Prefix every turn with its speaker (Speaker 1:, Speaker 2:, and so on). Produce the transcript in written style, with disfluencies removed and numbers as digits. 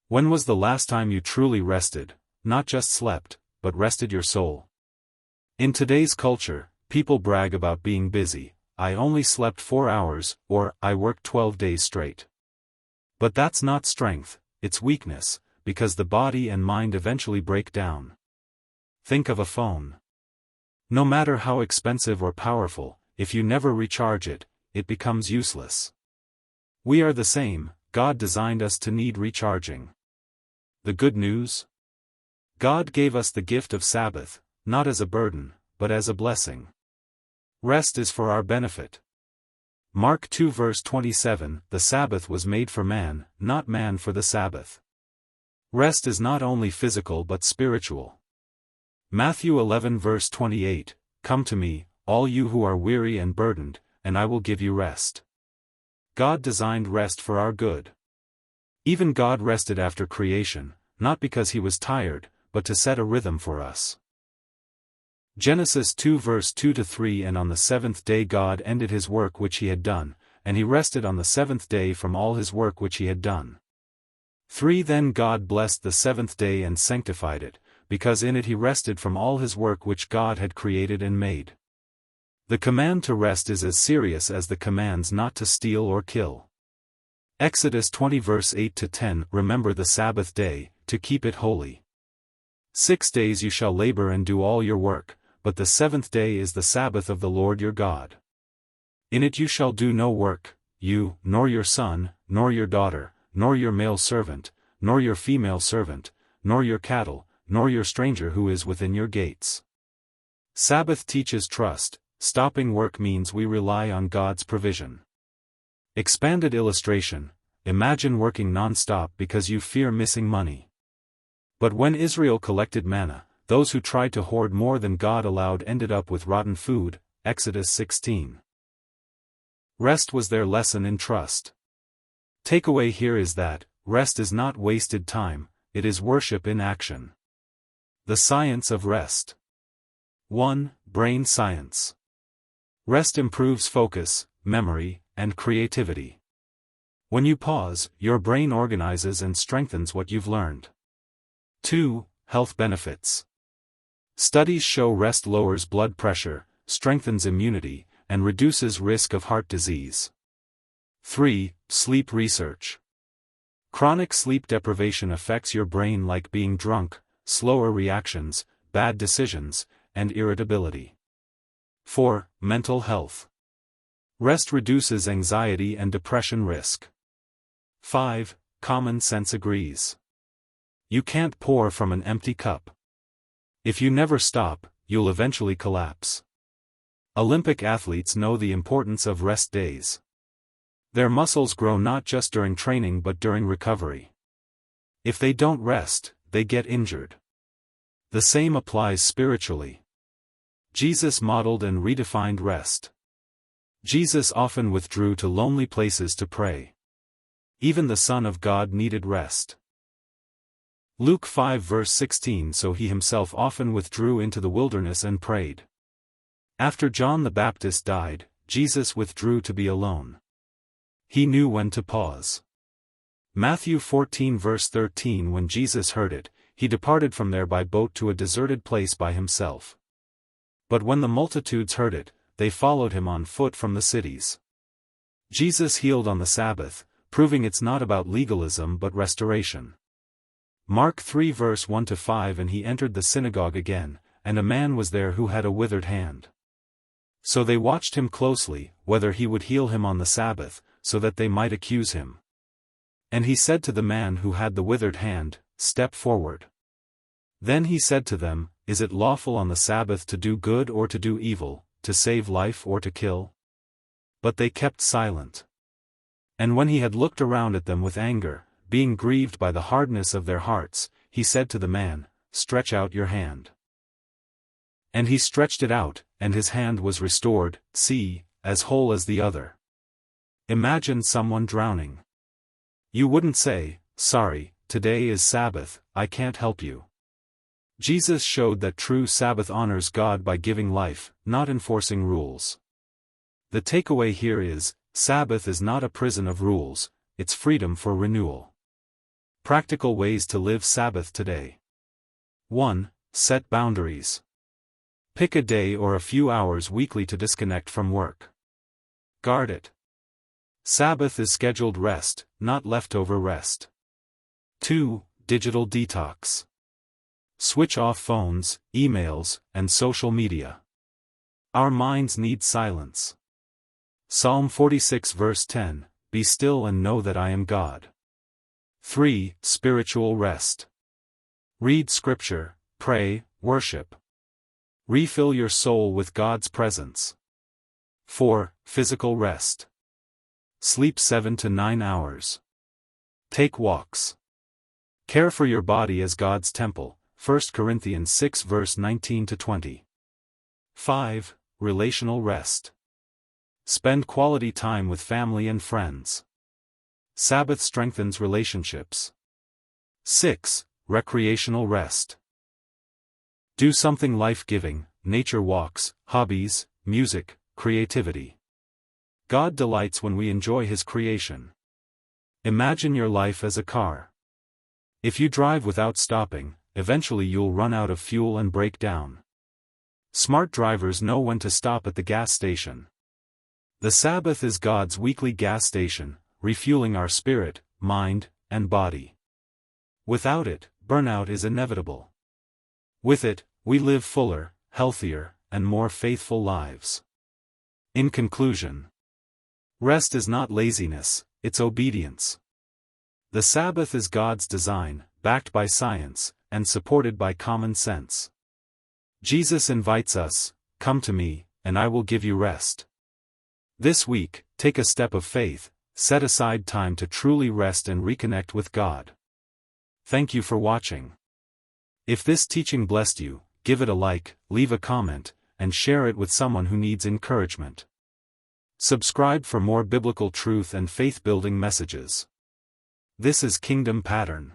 Speaker 1: When was the last time you truly rested, not just slept, but rested your soul? In today's culture, people brag about being busy. I only slept 4 hours, or I worked 12 days straight. But that's not strength, it's weakness, because the body and mind eventually break down. Think of a phone. No matter how expensive or powerful, if you never recharge it, it becomes useless. We are the same. God designed us to need recharging. The good news? God gave us the gift of Sabbath, not as a burden, but as a blessing. Rest is for our benefit. Mark 2 verse 27, the Sabbath was made for man, not man for the Sabbath. Rest is not only physical but spiritual. Matthew 11 verse 28, Come to me, all you who are weary and burdened, and I will give you rest. God designed rest for our good. Even God rested after creation, not because he was tired, but to set a rhythm for us. Genesis 2 verse 2-3 And on the seventh day God ended his work which he had done, and he rested on the seventh day from all his work which he had done. 3 Then God blessed the seventh day and sanctified it, because in it he rested from all his work which God had created and made. The command to rest is as serious as the commands not to steal or kill. Exodus 20 verse 8-10 Remember the Sabbath day, to keep it holy. 6 days you shall labor and do all your work, but the seventh day is the Sabbath of the Lord your God. In it you shall do no work, you, nor your son, nor your daughter, nor your male servant, nor your female servant, nor your cattle, nor your stranger who is within your gates. Sabbath teaches trust. Stopping work means we rely on God's provision. Expanded illustration, imagine working non-stop because you fear missing money. But when Israel collected manna, those who tried to hoard more than God allowed ended up with rotten food, Exodus 16. Rest was their lesson in trust. Takeaway here is that, rest is not wasted time, it is worship in action. The science of rest. 1. Brain science. Rest improves focus, memory, and creativity. When you pause, your brain organizes and strengthens what you've learned. 2. Health benefits. Studies show rest lowers blood pressure, strengthens immunity, and reduces risk of heart disease. 3. Sleep research. Chronic sleep deprivation affects your brain like being drunk, slower reactions, bad decisions, and irritability. 4. Mental health. Rest reduces anxiety and depression risk. 5. Common sense agrees. You can't pour from an empty cup. If you never stop, you'll eventually collapse. Olympic athletes know the importance of rest days. Their muscles grow not just during training but during recovery. If they don't rest, they get injured. The same applies spiritually. Jesus modeled and redefined rest. Jesus often withdrew to lonely places to pray. Even the Son of God needed rest. Luke 5 verse 16 So he himself often withdrew into the wilderness and prayed. After John the Baptist died, Jesus withdrew to be alone. He knew when to pause. Matthew 14 verse 13 When Jesus heard it, he departed from there by boat to a deserted place by himself. But when the multitudes heard it, they followed him on foot from the cities. Jesus healed on the Sabbath, proving it's not about legalism but restoration. Mark 3 verse 1-5 And he entered the synagogue again, and a man was there who had a withered hand. So they watched him closely, whether he would heal him on the Sabbath, so that they might accuse him. And he said to the man who had the withered hand, Step forward. Then he said to them, Is it lawful on the Sabbath to do good or to do evil, to save life or to kill? But they kept silent. And when he had looked around at them with anger, being grieved by the hardness of their hearts, he said to the man, Stretch out your hand. And he stretched it out, and his hand was restored, see, as whole as the other. Imagine someone drowning. You wouldn't say, Sorry, today is Sabbath, I can't help you. Jesus showed that true Sabbath honors God by giving life, not enforcing rules. The takeaway here is, Sabbath is not a prison of rules, it's freedom for renewal. Practical ways to live Sabbath today. 1. Set boundaries. Pick a day or a few hours weekly to disconnect from work. Guard it. Sabbath is scheduled rest, not leftover rest. 2. Digital detox. Switch off phones, emails, and social media. Our minds need silence. Psalm 46 verse 10, Be still and know that I am God. 3. Spiritual rest. Read scripture, pray, worship. Refill your soul with God's presence. 4. Physical rest. Sleep 7 to 9 hours. Take walks. Care for your body as God's temple, 1 Corinthians 6 verse 19 to 20. 5. Relational rest. Spend quality time with family and friends. Sabbath strengthens relationships. 6. Recreational rest. Do something life-giving, nature walks, hobbies, music, creativity. God delights when we enjoy His creation. Imagine your life as a car. If you drive without stopping, eventually you'll run out of fuel and break down. Smart drivers know when to stop at the gas station. The Sabbath is God's weekly gas station, refueling our spirit, mind, and body. Without it, burnout is inevitable. With it, we live fuller, healthier, and more faithful lives. In conclusion, rest is not laziness, it's obedience. The Sabbath is God's design, backed by science, and supported by common sense. Jesus invites us, Come to me, and I will give you rest. This week, take a step of faith, set aside time to truly rest and reconnect with God. Thank you for watching. If this teaching blessed you, give it a like, leave a comment, and share it with someone who needs encouragement. Subscribe for more biblical truth and faith-building messages. This is Kingdom Pattern.